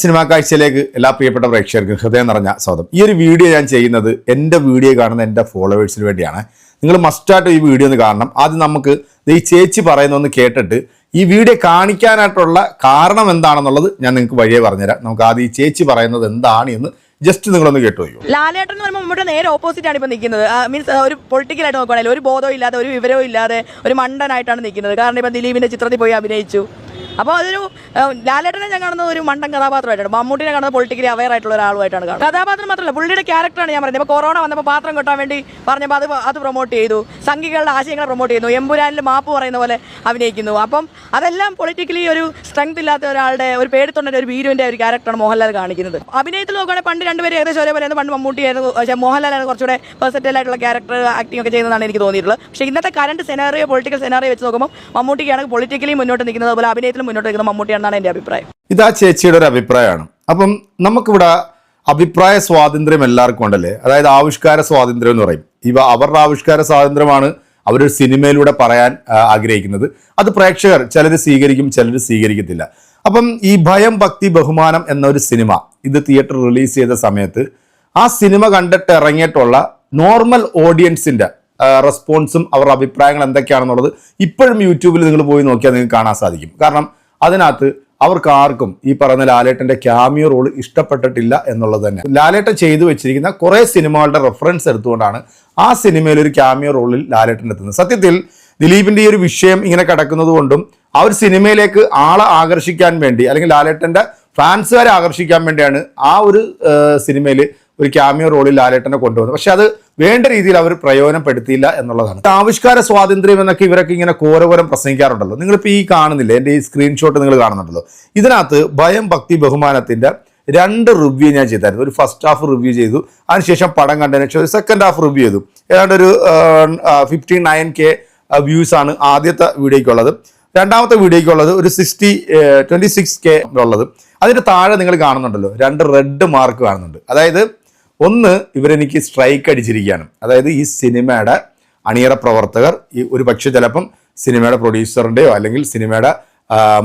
Cinema കാഴ്ചയിലേക്ക് എല്ലാ പ്രിയപ്പെട്ട പ്രേക്ഷകർക്കും ഹൃദയം നിറഞ്ഞ സ്വാഗതം. ഈ ഒരു വീഡിയോ ഞാൻ ചെയ്യുന്നത് എൻ്റെ വീഡിയോ കാണുന്ന എൻ്റെ ഫോളോവേഴ്സിന് വേണ്ടിയാണ്. നിങ്ങൾ മസ്റ്റായിട്ട് ഈ വീഡിയോ ഒന്ന് കാണണം. ആദ്യം നമുക്ക് ഈ ചേച്ചി പറയുന്നൊന്ന് കേട്ടിട്ട് ഈ വീഡിയോ കാണിക്കാനായിട്ടുള്ള കാരണം എന്താണെന്നുള്ളത് ഞാൻ നിങ്ങൾക്ക് വഴിയെ പറഞ്ഞുതരാം. നമുക്ക് ആദ്യം ഈ ചേച്ചി പറയുന്നത് എന്താണ് എന്ന് ജസ്റ്റ് നിങ്ങളൊന്ന് കേട്ടു. ലാലേട്ടൻ എന്ന് പറയുമ്പോൾ നമ്മുടെ നേരെ ഓപ്പോസിറ്റ് ആണ് ഇപ്പൊ നിൽക്കുന്നത്. മീൻസ് ഒരു പൊളിറ്റിക്കലായിട്ട് നോക്കുകയാണെങ്കിൽ ഒരു ബോധവും ഇല്ലാതെ ഒരു വിവരവും ഇല്ലാതെ ഒരു മണ്ടനായിട്ടാണ് നിൽക്കുന്നത്. കാരണം ഇപ്പം ദിലീപിന്റെ ചിത്രത്തിൽ പോയി അഭിനയിച്ചു. അപ്പോൾ അതൊരു ലാലേട്ടനെ ഞാൻ കാണുന്നത് ഒരു മണ്ടൻ കഥാപാത്രമായിട്ടാണ്. മമ്മൂട്ടിനെ കാണുന്നത് പൊളിറ്റിക്കലി അവെയർ ആയിട്ടുള്ള ഒരാളുമായിട്ടാണ് കാണുന്നത്. കഥാപാത്രം മാത്രമല്ല, പുള്ളിയുടെ ക്യാരക്ടറാണ് ഞാൻ പറയുന്നത്. ഇപ്പോൾ കൊറോണ വന്നപ്പോൾ പാത്രം കൊട്ടാൻ വേണ്ടി പറഞ്ഞപ്പോൾ അത് പ്രൊമോട്ട് ചെയ്തു. സംഘികളുടെ ആശയങ്ങളെ പ്രൊമോട്ട് ചെയ്യുന്നു. എമ്പുരാനിൽ മാപ്പ് പറയുന്ന പോലെ അഭിനയിക്കുന്നു. അപ്പം അതെല്ലാം പൊളിറ്റിക്കലി ഒരു സ്ട്രെങ്ത് ഇല്ലാത്ത ഒരാളുടെ ഒരു പേടിത്തൊണ്ടൻ്റെ ഒരു വീരുവിൻ്റെ ഒരു ക്യാരക്ടറാണ് മോഹൻലാൽ കാണിക്കുന്നത്. അഭിനയത്തിൽ നോക്കുകയാണെങ്കിൽ പണ്ട് രണ്ടുപേരും ഏകദേശം ഒരേപോലെ പണ്ട് മമ്മൂട്ടിയായിരുന്നു. പക്ഷേ മോഹൻലാലാണ് കുറച്ചുകൂടെ പെർസെൻറ്റേജ് ആയിട്ടുള്ള ക്യാരക്ടർ ആക്ടിംഗ് ഒക്കെ ചെയ്യുന്നതാണ് എനിക്ക് തോന്നിയിട്ടുള്ളത്. പക്ഷേ ഇന്നത്തെ കറണ്ട് സെനാറിയോ പൊളിറ്റിക്കൽ സെനാറിയോ വെച്ച് നോക്കുമ്പോൾ മമ്മൂട്ടിക്കാണ് പൊളിറ്റിക്കലി മുന്നോട്ട് നിൽക്കുന്നത്, അതുപോലെ അഭിനയത്തിൽ മുന്നോട്ട് നിൽക്കുന്ന മമ്മൂട്ടിയാണെന്നാണ് എൻ്റെ അഭിപ്രായം. ഇതാ ചേച്ചിയുടെ ഒരു അഭിപ്രായമാണ്. അപ്പം നമുക്കിവിടെ അഭിപ്രായ സ്വാതന്ത്ര്യം എല്ലാവർക്കും ഉണ്ടല്ലേ, അതായത് ആവിഷ്കാര സ്വാതന്ത്ര്യം എന്ന് പറയും. അവരുടെ ആവിഷ്കാര സ്വാതന്ത്ര്യമാണ് അവരൊരു സിനിമയിലൂടെ പറയാൻ ആഗ്രഹിക്കുന്നത്. അത് പ്രേക്ഷകർ ചിലർ സ്വീകരിക്കും, ചിലർ സ്വീകരിക്കത്തില്ല. അപ്പം ഈ ഭയം ഭക്തി ബഹുമാനം എന്നൊരു സിനിമ ഇത് തിയേറ്റർ റിലീസ് ചെയ്ത സമയത്ത് ആ സിനിമ കണ്ടിട്ട് ഇറങ്ങിയിട്ടുള്ള നോർമൽ ഓഡിയൻസിന്റെ റെസ്പോൺസും അവരുടെ അഭിപ്രായങ്ങൾ എന്തൊക്കെയാണെന്നുള്ളത് ഇപ്പോഴും യൂട്യൂബിൽ നിങ്ങൾ പോയി നോക്കിയാൽ നിങ്ങൾക്ക് കാണാൻ സാധിക്കും. കാരണം അതിനകത്ത് അവർക്ക് ആർക്കും ഈ പറയുന്ന ലാലേട്ടന്റെ ക്യാമിയോ റോൾ ഇഷ്ടപ്പെട്ടിട്ടില്ല എന്നുള്ളത് തന്നെ. ലാലേട്ടൻ ചെയ്തു വെച്ചിരിക്കുന്ന കുറെ സിനിമകളുടെ റെഫറൻസ് എടുത്തുകൊണ്ടാണ് ആ സിനിമയിൽ ഒരു ക്യാമിയോ റോളിൽ ലാലേട്ടൻ എത്തുന്നത്. സത്യത്തിൽ ദിലീപിന്റെ ഈ ഒരു വിഷയം ഇങ്ങനെ കിടക്കുന്നത് കൊണ്ടും ആ ഒരു സിനിമയിലേക്ക് ആളെ ആകർഷിക്കാൻ വേണ്ടി, അല്ലെങ്കിൽ ലാലേട്ടന്റെ ഫാൻസുകാരെ ആകർഷിക്കാൻ വേണ്ടിയാണ് ആ ഒരു സിനിമയിൽ ഒരു ക്യാമിയോ റോളിൽ ലാലേട്ടനെ കൊണ്ടുവന്നത്. പക്ഷെ അത് വേണ്ട രീതിയിൽ അവർ പ്രയോജനപ്പെടുത്തിയില്ല എന്നുള്ളതാണ്. ആവിഷ്കാര സ്വാതന്ത്ര്യം എന്നൊക്കെ ഇവരൊക്കെ ഇങ്ങനെ കോരകോരം പ്രസംഗിക്കാറുണ്ടല്ലോ. നിങ്ങളിപ്പോൾ ഈ കാണുന്നില്ലേ, എൻ്റെ ഈ സ്ക്രീൻഷോട്ട് നിങ്ങൾ കാണുന്നുണ്ടല്ലോ. ഇതിനകത്ത് ഭയം ഭക്തി ബഹുമാനത്തിന്റെ 2 റിവ്യൂ ഞാൻ ചെയ്തായിരുന്നു. ഒരു ഫസ്റ്റ് ഹാഫ് റിവ്യൂ ചെയ്തു, അതിനുശേഷം പടം കണ്ടതിന് ശേഷം ഒരു സെക്കൻഡ് ഹാഫ് റിവ്യൂ ചെയ്തു. ഏതാണ്ട് ഒരു 59K വ്യൂസ് ആണ് ആദ്യത്തെ വീഡിയോയ്ക്കുള്ളത്. രണ്ടാമത്തെ വീഡിയോയ്ക്കുള്ളത് ഒരു 26K ഉള്ളത്. അതിന്റെ താഴെ നിങ്ങൾ കാണുന്നുണ്ടല്ലോ 2 റെഡ് മാർക്ക് കാണുന്നുണ്ട്. അതായത് ഒന്ന്, ഇവരെനിക്ക് സ്ട്രൈക്ക് അടിച്ചിരിക്കുകയാണ്. അതായത് ഈ സിനിമയുടെ അണിയറ പ്രവർത്തകർ ഈ ഒരു പക്ഷേ ചിലപ്പം സിനിമയുടെ പ്രൊഡ്യൂസറിൻ്റെയോ അല്ലെങ്കിൽ സിനിമയുടെ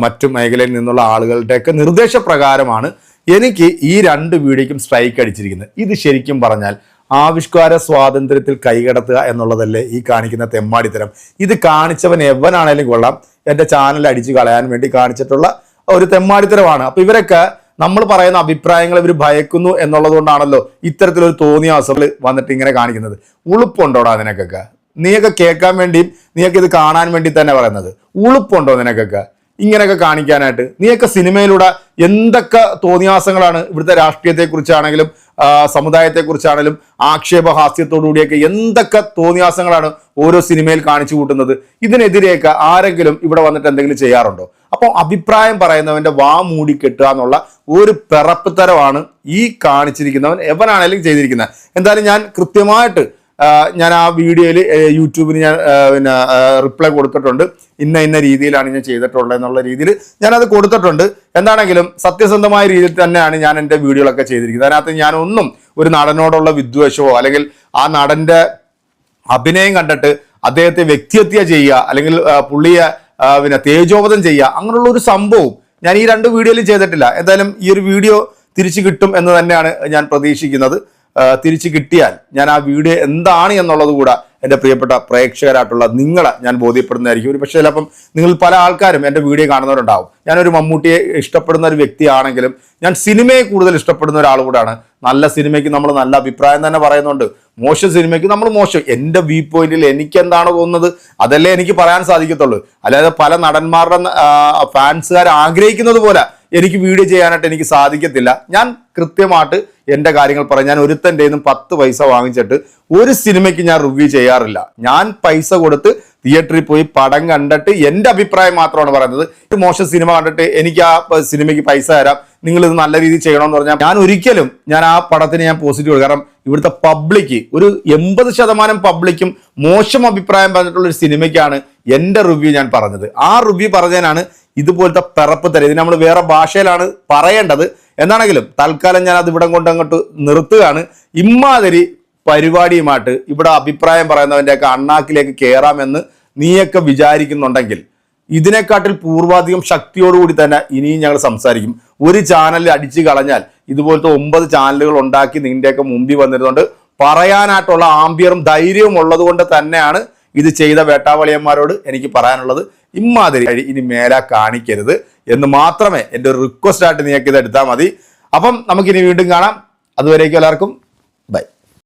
മറ്റു മേഖലയിൽ നിന്നുള്ള ആളുകളുടെയൊക്കെ നിർദ്ദേശപ്രകാരമാണ് എനിക്ക് ഈ 2 വീഡിയോയ്ക്കും സ്ട്രൈക്ക് അടിച്ചിരിക്കുന്നത്. ഇത് ശരിക്കും പറഞ്ഞാൽ ആവിഷ്കാര സ്വാതന്ത്ര്യത്തിൽ കൈകടത്തുക എന്നുള്ളതല്ലേ ഈ കാണിക്കുന്ന തെമ്മാടിത്തരം. ഇത് കാണിച്ചവൻ എവനാണേലും കൊള്ളാം, എൻ്റെ ചാനൽ അടിച്ചു കളയാൻ വേണ്ടി കാണിച്ചിട്ടുള്ള ഒരു തെമ്മാടിത്തരമാണ്. അപ്പൊ ഇവരൊക്കെ നമ്മൾ പറയുന്ന അഭിപ്രായങ്ങൾ ഇവർ ഭയക്കുന്നു എന്നുള്ളത് കൊണ്ടാണല്ലോ ഇത്തരത്തിലൊരു തോന്നിയാസങ്ങൾ വന്നിട്ട് ഇങ്ങനെ കാണിക്കുന്നത്. ഉളുപ്പുണ്ടോടാ നിനക്കൊക്കെ? നീയൊക്കെ കേൾക്കാൻ വേണ്ടിയും നീയൊക്കെ ഇത് കാണാൻ വേണ്ടി തന്നെ പറയുന്നത്. ഉളുപ്പുണ്ടോ നിനക്കൊക്കെ ഇങ്ങനെയൊക്കെ കാണിക്കാനായിട്ട്? നീയൊക്കെ സിനിമയിലൂടെ എന്തൊക്കെ തോന്നിയാസങ്ങളാണ് ഇവിടുത്തെ രാഷ്ട്രീയത്തെക്കുറിച്ചാണെങ്കിലും സമുദായത്തെക്കുറിച്ചാണെങ്കിലും ആക്ഷേപഹാസ്യത്തോടുകൂടിയൊക്കെ എന്തൊക്കെ തോന്നിയാസങ്ങളാണ് ഓരോ സിനിമയിൽ കാണിച്ചു കൂട്ടുന്നത്. ഇതിനെതിരെയൊക്കെ ആരെങ്കിലും ഇവിടെ വന്നിട്ട് എന്തെങ്കിലും ചെയ്യാറുണ്ടോ? അപ്പോൾ അഭിപ്രായം പറയുന്നവന്റെ വാ മൂടി കെട്ടുക എന്നുള്ള ഒരു പിറപ്പ് തരമാണ് ഈ കാണിച്ചിരിക്കുന്നവൻ എവനാണെങ്കിലും ചെയ്തിരിക്കുന്നത്. എന്തായാലും ഞാൻ കൃത്യമായിട്ട് ഞാൻ ആ വീഡിയോയിൽ യൂട്യൂബിന് ഞാൻ റിപ്ലൈ കൊടുത്തിട്ടുണ്ട്. ഇന്ന രീതിയിലാണ് ഞാൻ ചെയ്തിട്ടുള്ളത് എന്നുള്ള രീതിയിൽ ഞാനത് കൊടുത്തിട്ടുണ്ട്. എന്താണെങ്കിലും സത്യസന്ധമായ രീതിയിൽ തന്നെയാണ് ഞാൻ എൻ്റെ വീഡിയോകളൊക്കെ ചെയ്തിരിക്കുന്നത്. അതിനകത്ത് ഞാനൊന്നും ഒരു നടനോടുള്ള വിദ്വേഷമോ അല്ലെങ്കിൽ ആ നടന്റെ അഭിനയം കണ്ടിട്ട് അദ്ദേഹത്തെ വ്യക്തിഹത്യ ചെയ്യുക അല്ലെങ്കിൽ പുള്ളിയെ തേജോവധം ചെയ്യുക അങ്ങനെയുള്ള ഒരു സംഭവം ഞാൻ ഈ 2 വീഡിയോയിലും ചെയ്തിട്ടില്ല. എന്തായാലും ഈ ഒരു വീഡിയോ തിരിച്ചു കിട്ടും എന്ന് തന്നെയാണ് ഞാൻ പ്രതീക്ഷിക്കുന്നത്. തിരിച്ചു കിട്ടിയാൽ ഞാൻ ആ വീഡിയോ എന്താണ് എന്നുള്ളത് കൂടെ എൻ്റെ പ്രിയപ്പെട്ട പ്രേക്ഷകരായിട്ടുള്ള നിങ്ങളെ ഞാൻ ബോധ്യപ്പെടുന്നതായിരിക്കും. ഒരു പക്ഷേ ചിലപ്പം നിങ്ങൾ പല ആൾക്കാരും എൻ്റെ വീഡിയോ കാണുന്നവരുണ്ടാവും. ഞാനൊരു മമ്മൂട്ടിയെ ഇഷ്ടപ്പെടുന്ന ഒരു വ്യക്തിയാണെങ്കിലും ഞാൻ സിനിമയെ കൂടുതൽ ഇഷ്ടപ്പെടുന്ന ഒരാൾ കൂടാണ്. നല്ല സിനിമയ്ക്ക് നമ്മൾ നല്ല അഭിപ്രായം തന്നെ പറയുന്നുണ്ട്, മോശം സിനിമയ്ക്ക് നമ്മൾ മോശം. എൻ്റെ വ്യൂ പോയിന്റിൽ എനിക്ക് എന്താണ് തോന്നുന്നത് അതല്ലേ എനിക്ക് പറയാൻ സാധിക്കത്തുള്ളൂ. അല്ലാതെ പല നടന്മാരുടെ ഫാൻസുകാർ ആഗ്രഹിക്കുന്നത് പോലെ എനിക്ക് വീഡിയോ ചെയ്യാനായിട്ട് എനിക്ക് സാധിക്കത്തില്ല. ഞാൻ കൃത്യമായിട്ട് എൻ്റെ കാര്യങ്ങൾ പറയാം. ഞാൻ ഒരുത്തൻ്റെ 10 പൈസ വാങ്ങിച്ചിട്ട് ഒരു സിനിമയ്ക്ക് ഞാൻ റിവ്യൂ ചെയ്യാറില്ല. ഞാൻ പൈസ കൊടുത്ത് തിയേറ്ററിൽ പോയി പടം കണ്ടിട്ട് എൻ്റെ അഭിപ്രായം മാത്രമാണ് പറയുന്നത്. മോശം സിനിമ കണ്ടിട്ട് എനിക്ക് ആ സിനിമയ്ക്ക് പൈസ തരാം, നിങ്ങൾ ഇത് നല്ല രീതിയിൽ ചെയ്യണമെന്ന് പറഞ്ഞാൽ ഞാൻ ഒരിക്കലും ആ പടത്തിന് ഞാൻ പോസിറ്റീവ്. കാരണം ഇവിടുത്തെ പബ്ലിക്ക് ഒരു 80% പബ്ലിക്കും മോശം അഭിപ്രായം പറഞ്ഞിട്ടുള്ള ഒരു സിനിമയ്ക്കാണ് എൻ്റെ റിവ്യൂ ഞാൻ പറഞ്ഞത്. ആ റിവ്യൂ പറഞ്ഞതിനാണ് ഇതുപോലത്തെ പിറപ്പ് തരം. ഇത് നമ്മൾ വേറെ ഭാഷയിലാണ് പറയേണ്ടത്. എന്താണെങ്കിലും തൽക്കാലം ഞാൻ അത് ഇവിടെ കൊണ്ടങ്ങോട്ട് നിർത്തുകയാണ്. ഇമ്മാതിരി പരിപാടിയുമായിട്ട് ഇവിടെ അഭിപ്രായം പറയുന്നവൻ്റെയൊക്കെ അണ്ണാക്കിലേക്ക് കയറാമെന്ന് നീയൊക്കെ വിചാരിക്കുന്നുണ്ടെങ്കിൽ ഇതിനെക്കാട്ടിൽ പൂർവാധികം ശക്തിയോടുകൂടി തന്നെ ഇനിയും ഞങ്ങൾ സംസാരിക്കും. ഒരു ചാനൽ അടിച്ചു കളഞ്ഞാൽ ഇതുപോലത്തെ 9 ചാനലുകൾ ഉണ്ടാക്കി നിന്റെയൊക്കെ മുമ്പിൽ വന്നിരുന്നുകൊണ്ട് പറയാനായിട്ടുള്ള ആംബിയറും ധൈര്യവും ഉള്ളത് കൊണ്ട് തന്നെയാണ് ഇത് ചെയ്ത വേട്ടാവളിയന്മാരോട് എനിക്ക് പറയാനുള്ളത്. ഇമ്മാതിരി ഇനി മേലാ കാണിക്കരുത് എന്ന് മാത്രമേ എൻ്റെ ഒരു റിക്വസ്റ്റ് ആയിട്ട് നീക്കി ഇത് എടുത്താൽ മതി. അപ്പം നമുക്കിനി വീണ്ടും കാണാം. അതുവരേക്കും എല്ലാവർക്കും